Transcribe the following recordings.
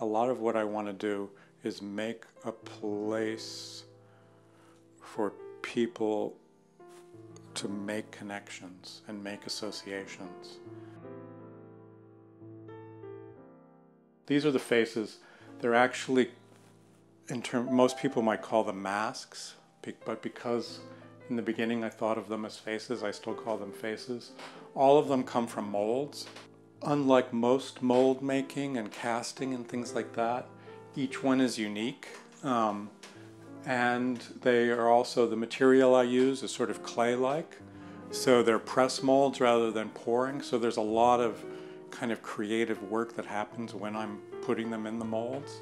A lot of what I want to do is make a place for people to make connections and make associations. These are the faces. They're actually, most people might call them masks, but because in the beginning I thought of them as faces, I still call them faces. All of them come from molds. Unlike most mold making and casting and things like that, each one is unique. And they are also, the material I use is sort of clay-like. So they're press molds rather than pouring. So there's a lot of kind of creative work that happens when I'm putting them in the molds.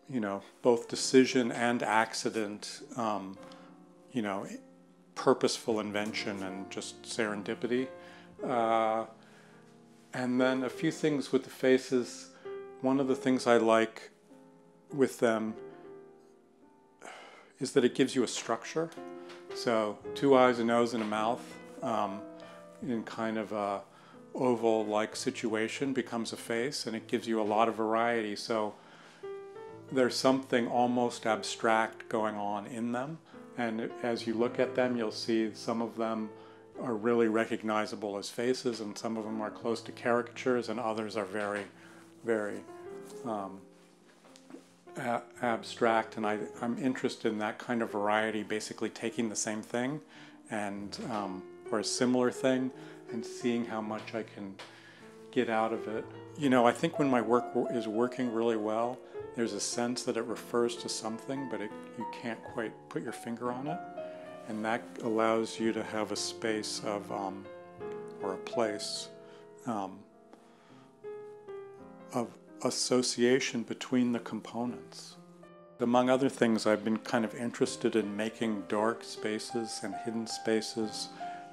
You know, both decision and accident, you know, purposeful invention and just serendipity. And then a few things with the faces. One of the things I like with them is that it gives you a structure. So 2 eyes, a nose, and a mouth in kind of a oval-like situation becomes a face, and it gives you a lot of variety. So there's something almost abstract going on in them, and as you look at them, you'll see some of them are really recognizable as faces, and some of them are close to caricatures, and others are very, very abstract. And I'm interested in that kind of variety, basically taking the same thing and or a similar thing and seeing how much I can get out of it. You know, I think when my work is working really well, there's a sense that it refers to something, but you can't quite put your finger on it. And that allows you to have a space of, or a place of association between the components. Among other things, I've been kind of interested in making dark spaces and hidden spaces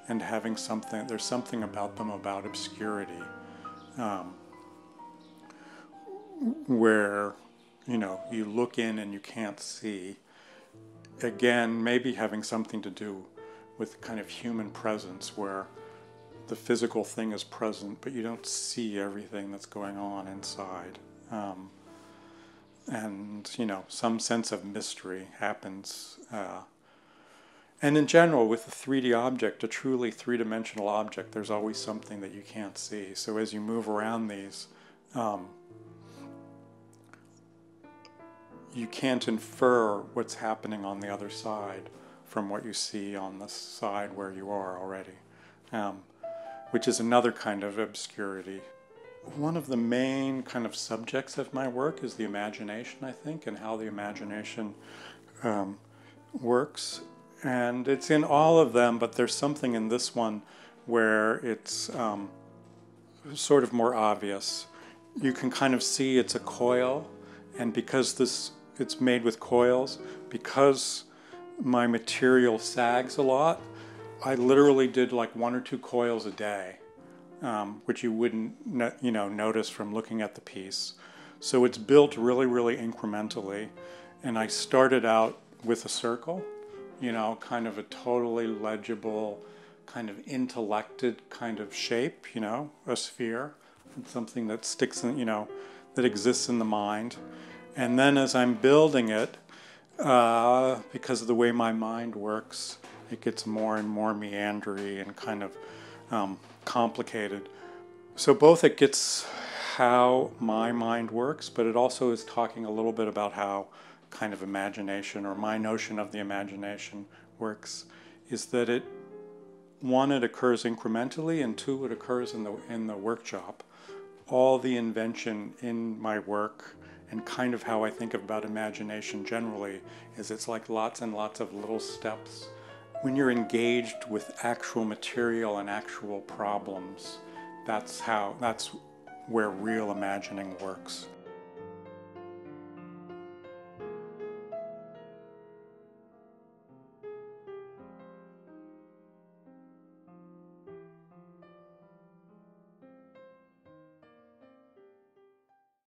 and having something, there's something about them about obscurity, where, you know, you look in and you can't see. Again, maybe having something to do with kind of human presence, where the physical thing is present, but you don't see everything that's going on inside. And, you know, some sense of mystery happens. And in general, with a 3D object, a truly three-dimensional object, there's always something that you can't see. So as you move around these, you can't infer what's happening on the other side from what you see on the side where you are already, which is another kind of obscurity. One of the main kind of subjects of my work is the imagination, I think, and how the imagination works. And it's in all of them, but there's something in this one where it's sort of more obvious. You can kind of see it's a coil, and because it's made with coils, because my material sags a lot, I literally did like 1 or 2 coils a day, which you wouldn't notice from looking at the piece. So it's built really, really incrementally. And I started out with a circle, you know, kind of a totally legible, kind of intellected kind of shape, you know, a sphere, and something that sticks in, you know, that exists in the mind. And then as I'm building it, because of the way my mind works, it gets more and more meandery and kind of complicated. So both it gets how my mind works, but it also is talking a little bit about how kind of imagination, or my notion of the imagination, works, is that it, 1, it occurs incrementally, and 2, it occurs in the workshop. All the invention in my work, and kind of how I think about imagination generally, is it's like lots and lots of little steps. When you're engaged with actual material and actual problems, that's where real imagining works.